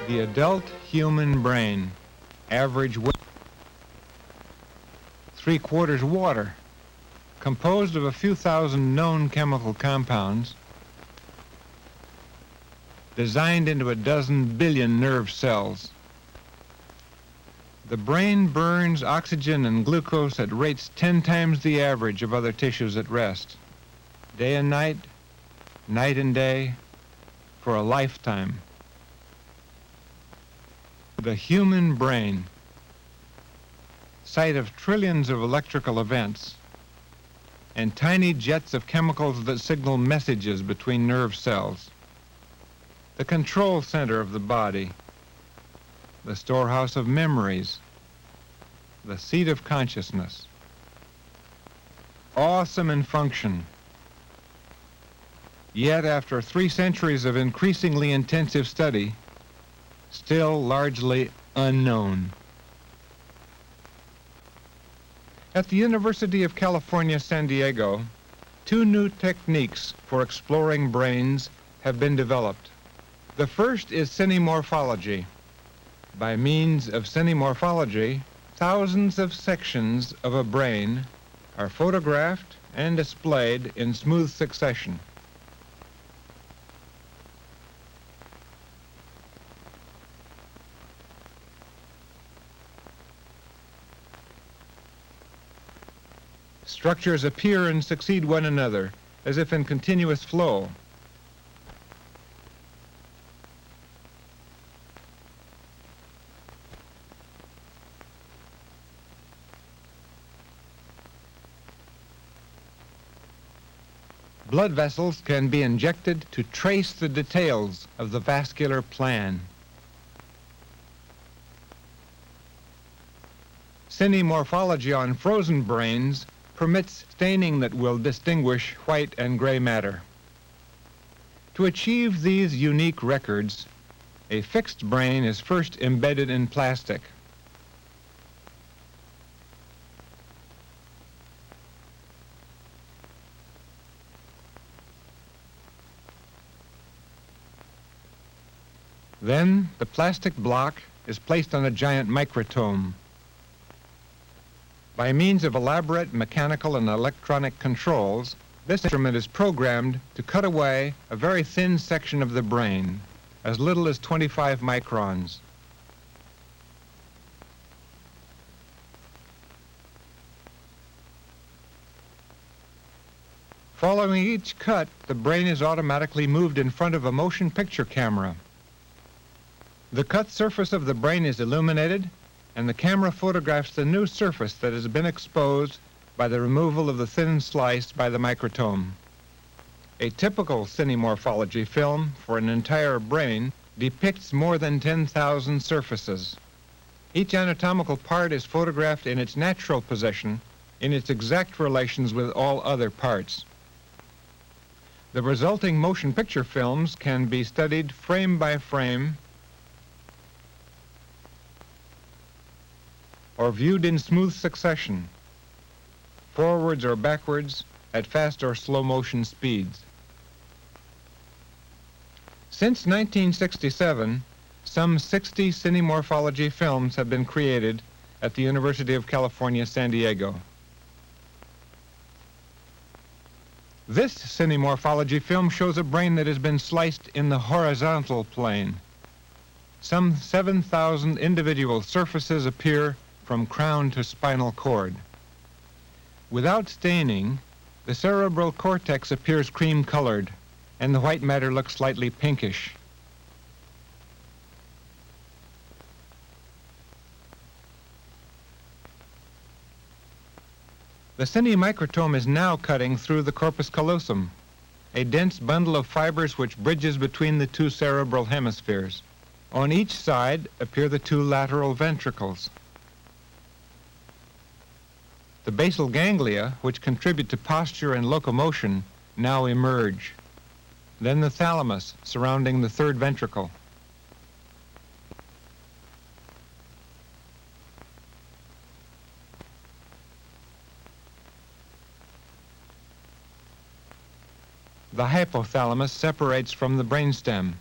The adult human brain, average weight, 3/4 water, composed of a few thousand known chemical compounds, designed into a dozen billion nerve cells. The brain burns oxygen and glucose at rates 10 times the average of other tissues at rest, day and night and day, for a lifetime. The human brain, site of trillions of electrical events and tiny jets of chemicals that signal messages between nerve cells, the control center of the body, the storehouse of memories, the seat of consciousness. Awesome in function, yet after 3 centuries of increasingly intensive study, still largely unknown. At the University of California, San Diego, 2 new techniques for exploring brains have been developed. The first is Cine Morphology. By means of Cine Morphology, thousands of sections of a brain are photographed and displayed in smooth succession. Structures appear and succeed one another, as if in continuous flow. Blood vessels can be injected to trace the details of the vascular plan. Cine Morphology on frozen brains permits staining that will distinguish white and gray matter. To achieve these unique records, a fixed brain is first embedded in plastic. Then the plastic block is placed on a giant microtome. By means of elaborate mechanical and electronic controls, this instrument is programmed to cut away a very thin section of the brain, as little as 25 microns. Following each cut, the brain is automatically moved in front of a motion picture camera. The cut surface of the brain is illuminated, and the camera photographs the new surface that has been exposed by the removal of the thin slice by the microtome. A typical Cine Morphology film for an entire brain depicts more than 10,000 surfaces. Each anatomical part is photographed in its natural position, in its exact relations with all other parts. The resulting motion picture films can be studied frame by frame or viewed in smooth succession, forwards or backwards, at fast or slow motion speeds. Since 1967, some 60 Cine Morphology films have been created at the University of California, San Diego. This Cine Morphology film shows a brain that has been sliced in the horizontal plane. Some 7,000 individual surfaces appear from crown to spinal cord. Without staining, the cerebral cortex appears cream-colored, and the white matter looks slightly pinkish. The cine microtome is now cutting through the corpus callosum, a dense bundle of fibers which bridges between the two cerebral hemispheres. On each side appear the two lateral ventricles. The basal ganglia, which contribute to posture and locomotion, now emerge. Then the thalamus surrounding the third ventricle. The hypothalamus separates from the brainstem.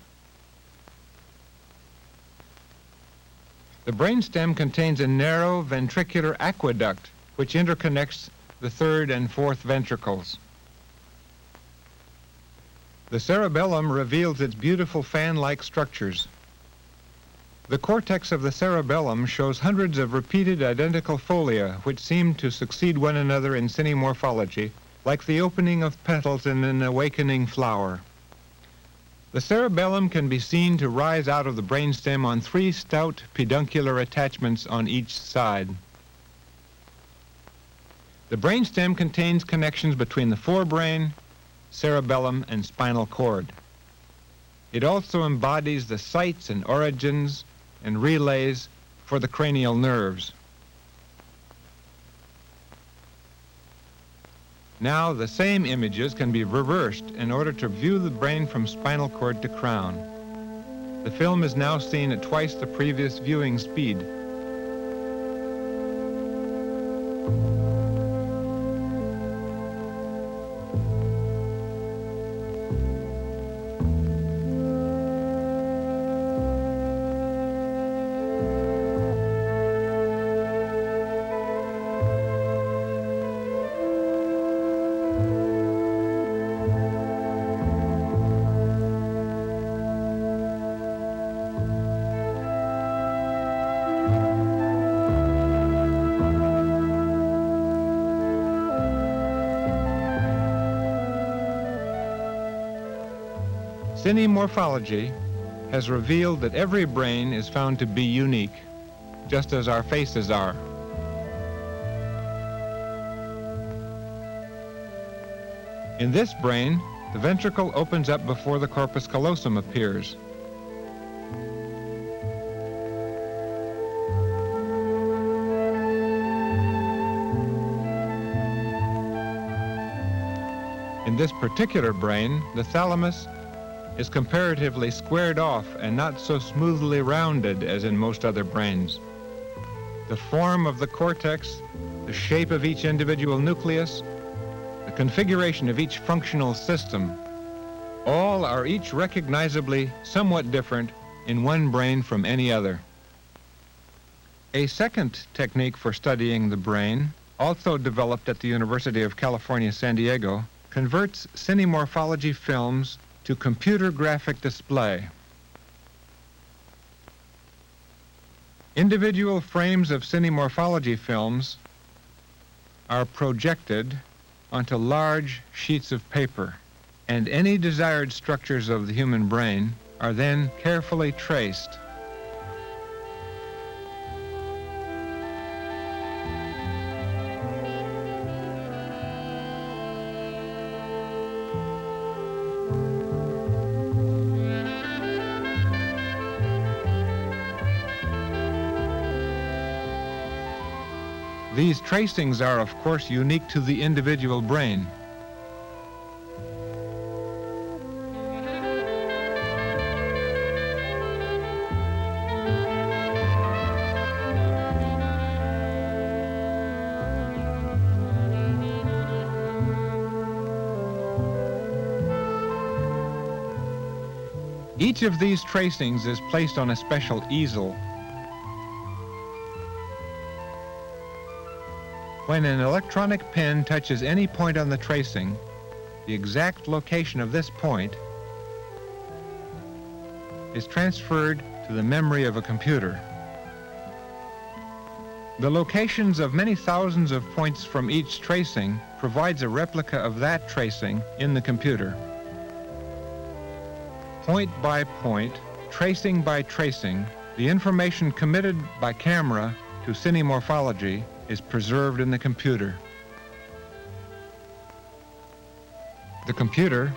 The brainstem contains a narrow ventricular aqueduct which interconnects the third and fourth ventricles. The cerebellum reveals its beautiful fan-like structures. The cortex of the cerebellum shows hundreds of repeated identical folia which seem to succeed one another in cine morphology, like the opening of petals in an awakening flower. The cerebellum can be seen to rise out of the brainstem on three stout peduncular attachments on each side. The brainstem contains connections between the forebrain, cerebellum, and spinal cord. It also embodies the sites and origins and relays for the cranial nerves. Now, the same images can be reversed in order to view the brain from spinal cord to crown. The film is now seen at twice the previous viewing speed. Cine Morphology has revealed that every brain is found to be unique, just as our faces are. In this brain, the ventricle opens up before the corpus callosum appears. In this particular brain, the thalamus is comparatively squared off and not so smoothly rounded as in most other brains. The form of the cortex, the shape of each individual nucleus, the configuration of each functional system, all are each recognizably somewhat different in one brain from any other. A second technique for studying the brain, also developed at the University of California, San Diego, converts cine morphology films to computer graphic display. Individual frames of cine morphology films are projected onto large sheets of paper, and any desired structures of the human brain are then carefully traced. These tracings are, of course, unique to the individual brain. Each of these tracings is placed on a special easel. When an electronic pen touches any point on the tracing, the exact location of this point is transferred to the memory of a computer. The locations of many thousands of points from each tracing provides a replica of that tracing in the computer. Point by point, tracing by tracing, the information committed by camera to cine morphology is preserved in the computer. The computer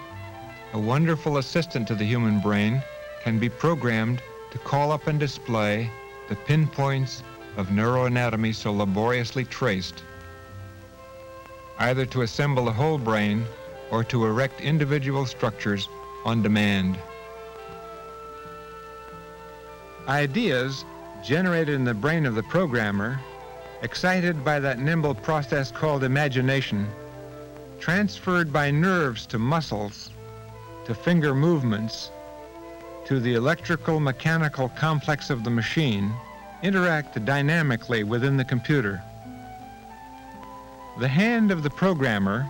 a wonderful assistant to the human brain, can be programmed to call up and display the pinpoints of neuroanatomy so laboriously traced, either to assemble the whole brain or to erect individual structures on demand. Ideas generated in the brain of the programmer, excited by that nimble process called imagination, transferred by nerves to muscles, to finger movements, to the electrical mechanical complex of the machine, interact dynamically within the computer. The hand of the programmer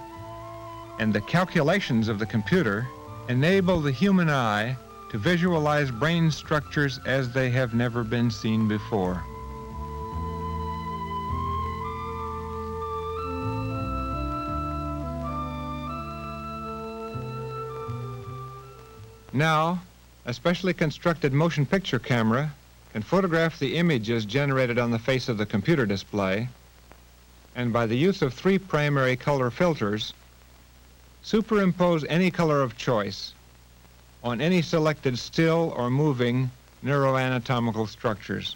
and the calculations of the computer enable the human eye to visualize brain structures as they have never been seen before. Now, a specially constructed motion picture camera can photograph the images generated on the face of the computer display, and by the use of 3 primary color filters, superimpose any color of choice on any selected still or moving neuroanatomical structures.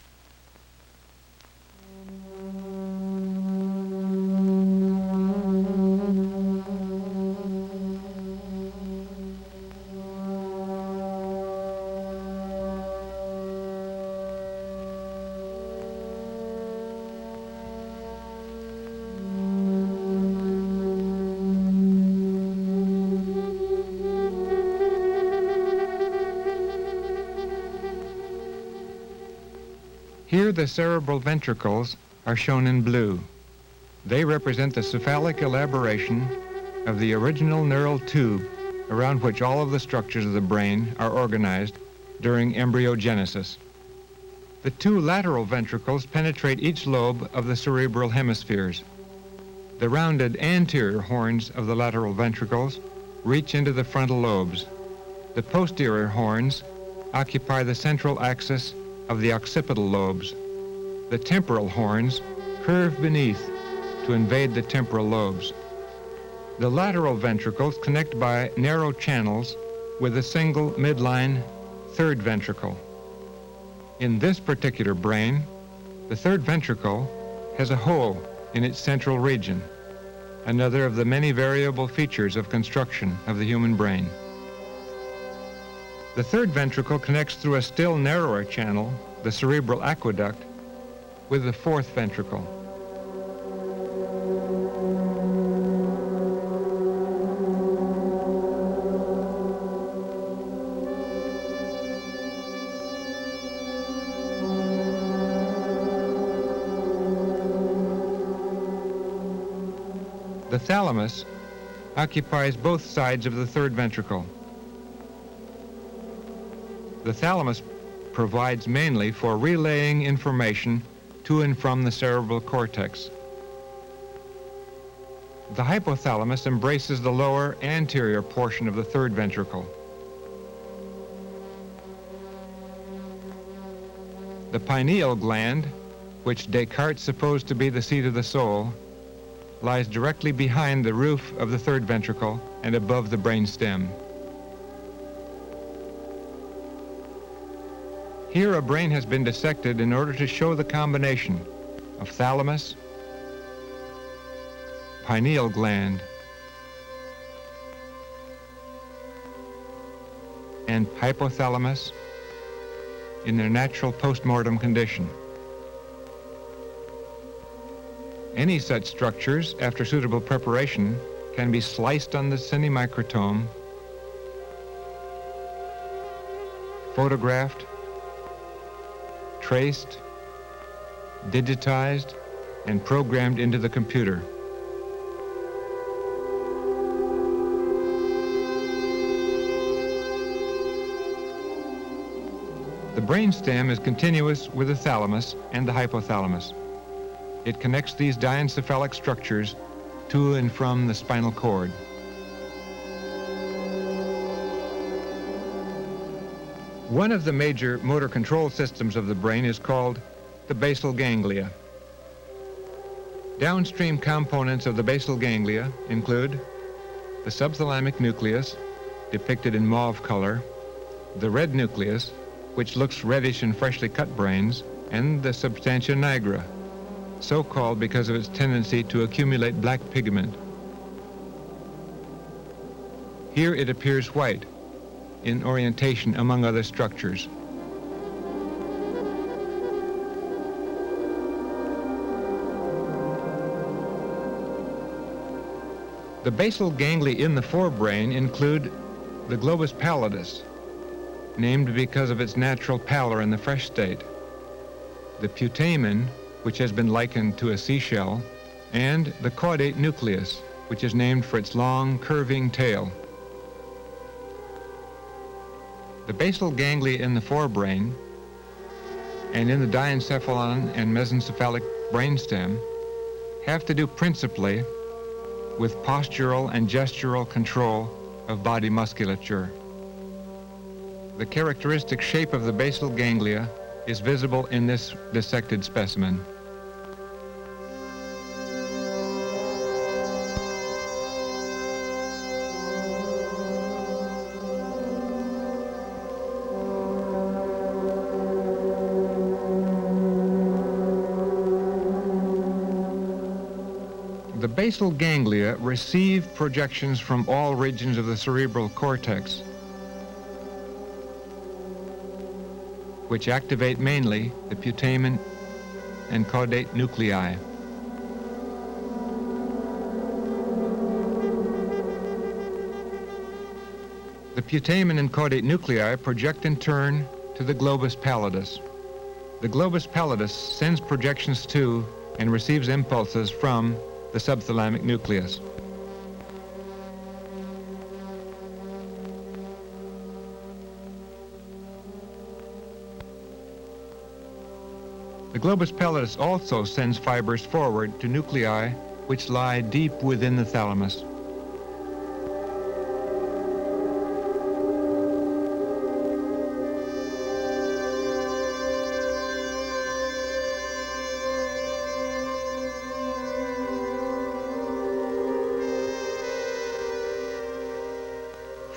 Here the cerebral ventricles are shown in blue. They represent the cephalic elaboration of the original neural tube around which all of the structures of the brain are organized during embryogenesis. The 2 lateral ventricles penetrate each lobe of the cerebral hemispheres. The rounded anterior horns of the lateral ventricles reach into the frontal lobes. The posterior horns occupy the central axis of the occipital lobes. The temporal horns curve beneath to invade the temporal lobes. The lateral ventricles connect by narrow channels with a single midline third ventricle. In this particular brain, the third ventricle has a hole in its central region, another of the many variable features of construction of the human brain. The third ventricle connects through a still narrower channel, the cerebral aqueduct, with the fourth ventricle. The thalamus occupies both sides of the third ventricle. The thalamus provides mainly for relaying information to and from the cerebral cortex. The hypothalamus embraces the lower anterior portion of the third ventricle. The pineal gland, which Descartes supposed to be the seat of the soul, lies directly behind the roof of the third ventricle and above the brain stem. Here a brain has been dissected in order to show the combination of thalamus, pineal gland, and hypothalamus in their natural postmortem condition. Any such structures, after suitable preparation, can be sliced on the cine microtome, photographed, traced, digitized, and programmed into the computer. The brainstem is continuous with the thalamus and the hypothalamus. It connects these diencephalic structures to and from the spinal cord. One of the major motor control systems of the brain is called the basal ganglia. Downstream components of the basal ganglia include the subthalamic nucleus, depicted in mauve color, the red nucleus, which looks reddish in freshly cut brains, and the substantia nigra, so called because of its tendency to accumulate black pigment. Here it appears white in orientation among other structures. The basal ganglia in the forebrain include the globus pallidus, named because of its natural pallor in the fresh state, the putamen, which has been likened to a seashell, and the caudate nucleus, which is named for its long, curving tail. The basal ganglia in the forebrain and in the diencephalon and mesencephalic brainstem have to do principally with postural and gestural control of body musculature. The characteristic shape of the basal ganglia is visible in this dissected specimen. The basal ganglia receive projections from all regions of the cerebral cortex, which activate mainly the putamen and caudate nuclei. The putamen and caudate nuclei project in turn to the globus pallidus. The globus pallidus sends projections to and receives impulses from the subthalamic nucleus. The globus pallidus also sends fibers forward to nuclei which lie deep within the thalamus.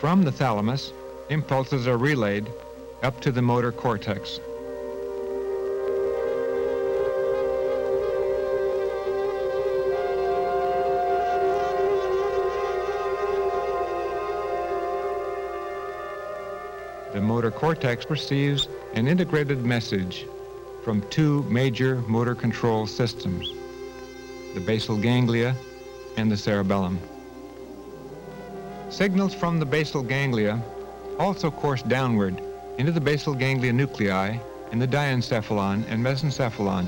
From the thalamus, impulses are relayed up to the motor cortex. The motor cortex receives an integrated message from two major motor control systems, the basal ganglia and the cerebellum. Signals from the basal ganglia also course downward into the basal ganglia nuclei in the diencephalon and mesencephalon.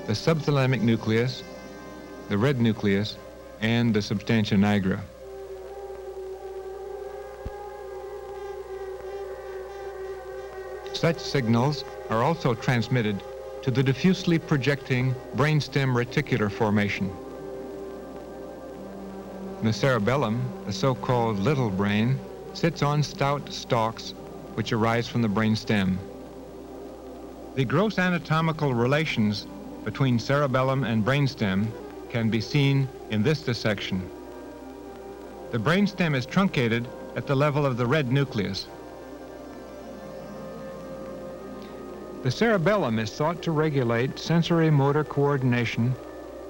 The subthalamic nucleus, the red nucleus, and the substantia nigra. Such signals are also transmitted to the diffusely projecting brainstem reticular formation. The cerebellum, the so-called little brain, sits on stout stalks which arise from the brainstem. The gross anatomical relations between cerebellum and brainstem can be seen in this dissection. The brainstem is truncated at the level of the red nucleus. The cerebellum is thought to regulate sensory motor coordination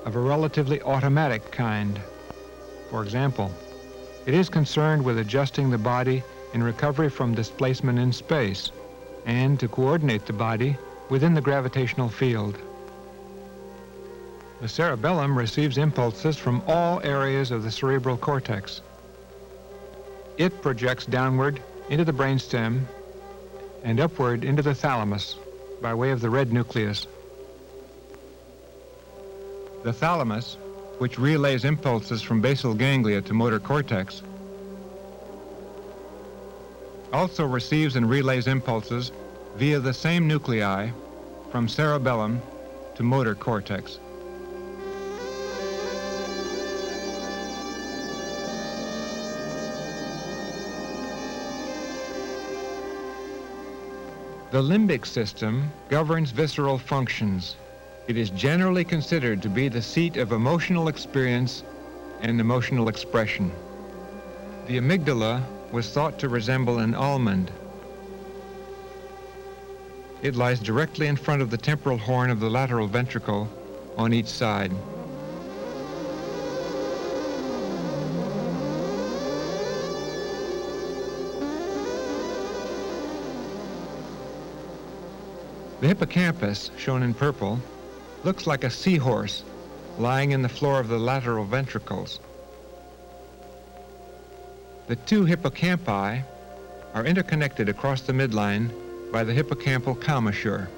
of a relatively automatic kind. For example, it is concerned with adjusting the body in recovery from displacement in space and to coordinate the body within the gravitational field. The cerebellum receives impulses from all areas of the cerebral cortex. It projects downward into the brainstem and upward into the thalamus by way of the red nucleus. The thalamus, which relays impulses from basal ganglia to motor cortex, also receives and relays impulses via the same nuclei from cerebellum to motor cortex. The limbic system governs visceral functions, It is generally considered to be the seat of emotional experience and emotional expression. The amygdala was thought to resemble an almond. It lies directly in front of the temporal horn of the lateral ventricle on each side. The hippocampus, shown in purple, looks like a seahorse lying in the floor of the lateral ventricles. The two hippocampi are interconnected across the midline by the hippocampal commissure.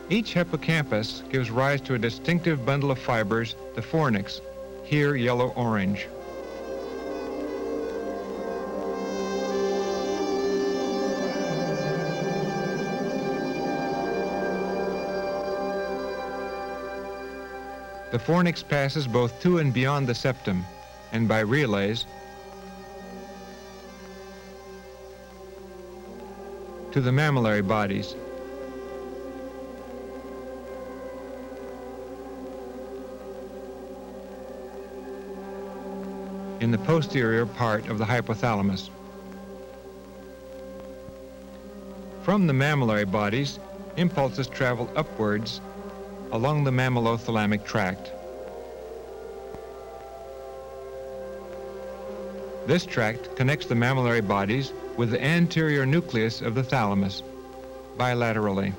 Each hippocampus gives rise to a distinctive bundle of fibers, the fornix, here yellow-orange. The fornix passes both to and beyond the septum, and by relays, to the mammillary bodies. In the posterior part of the hypothalamus. From the mammillary bodies, impulses travel upwards along the mammillothalamic tract. This tract connects the mammillary bodies with the anterior nucleus of the thalamus bilaterally.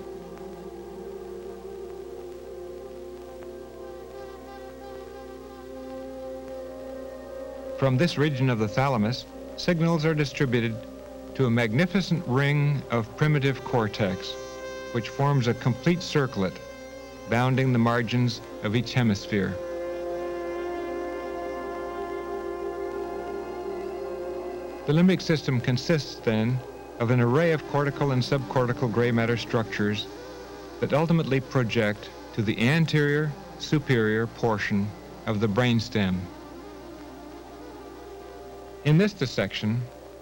From this region of the thalamus, signals are distributed to a magnificent ring of primitive cortex, which forms a complete circlet bounding the margins of each hemisphere. The limbic system consists, then, of an array of cortical and subcortical gray matter structures that ultimately project to the anterior superior portion of the brainstem. In this dissection,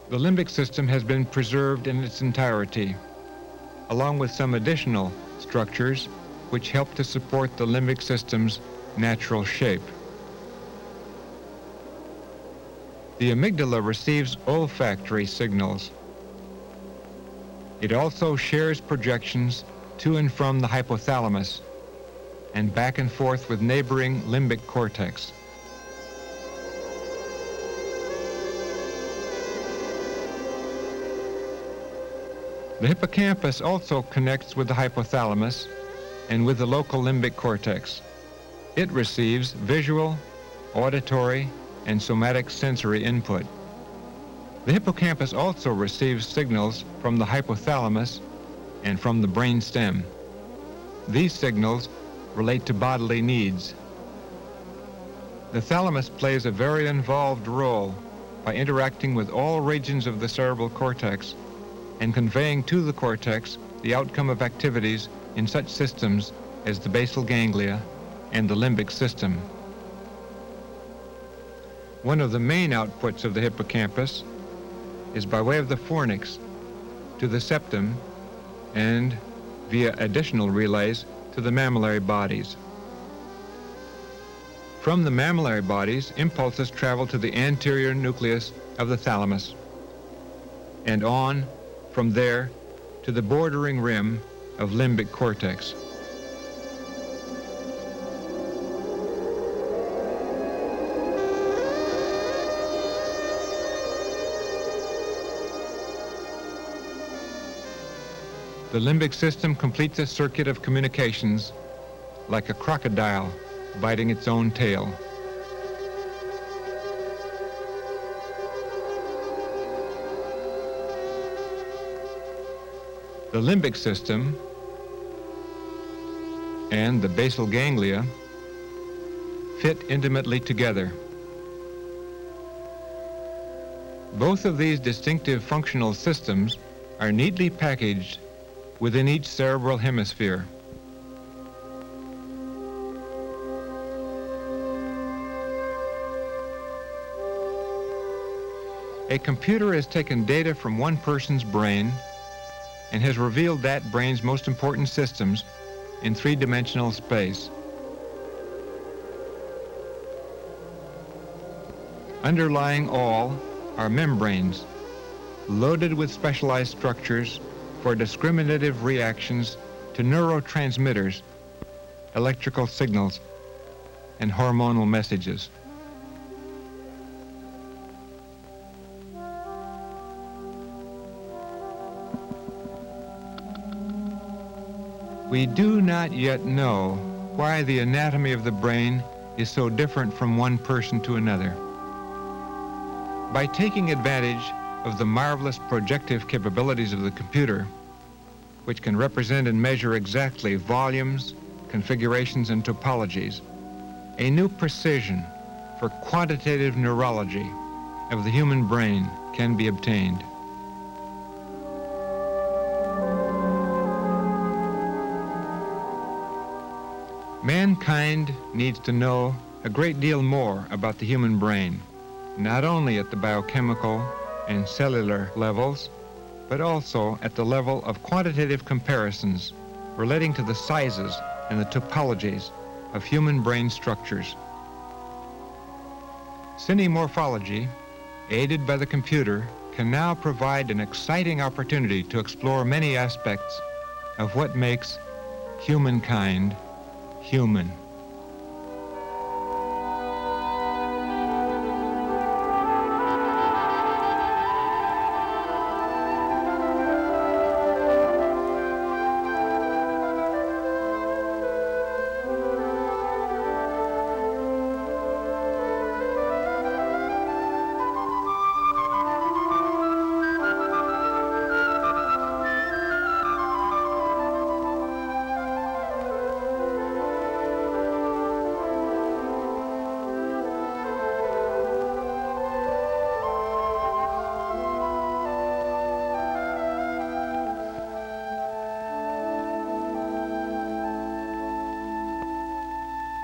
the limbic system has been preserved in its entirety, along with some additional structures which help to support the limbic system's natural shape. The amygdala receives olfactory signals. It also shares projections to and from the hypothalamus and back and forth with neighboring limbic cortex. The hippocampus also connects with the hypothalamus and with the local limbic cortex. It receives visual, auditory, and somatic sensory input. The hippocampus also receives signals from the hypothalamus and from the brainstem. These signals relate to bodily needs. The thalamus plays a very involved role by interacting with all regions of the cerebral cortex and conveying to the cortex the outcome of activities in such systems as the basal ganglia and the limbic system. One of the main outputs of the hippocampus is by way of the fornix to the septum and via additional relays to the mammillary bodies. From the mammillary bodies, impulses travel to the anterior nucleus of the thalamus and on from there to the bordering rim of limbic cortex. The limbic system completes a circuit of communications like a crocodile biting its own tail. The limbic system and the basal ganglia fit intimately together. Both of these distinctive functional systems are neatly packaged within each cerebral hemisphere. A computer has taken data from one person's brain and has revealed that brain's most important systems in three-dimensional space. Underlying all are membranes, loaded with specialized structures for discriminative reactions to neurotransmitters, electrical signals, and hormonal messages. We do not yet know why the anatomy of the brain is so different from one person to another. By taking advantage of the marvelous projective capabilities of the computer, which can represent and measure exactly volumes, configurations, and topologies, a new precision for quantitative neurology of the human brain can be obtained. Mankind needs to know a great deal more about the human brain, not only at the biochemical and cellular levels, but also at the level of quantitative comparisons relating to the sizes and the topologies of human brain structures. Cine Morphology, aided by the computer, can now provide an exciting opportunity to explore many aspects of what makes humankind human.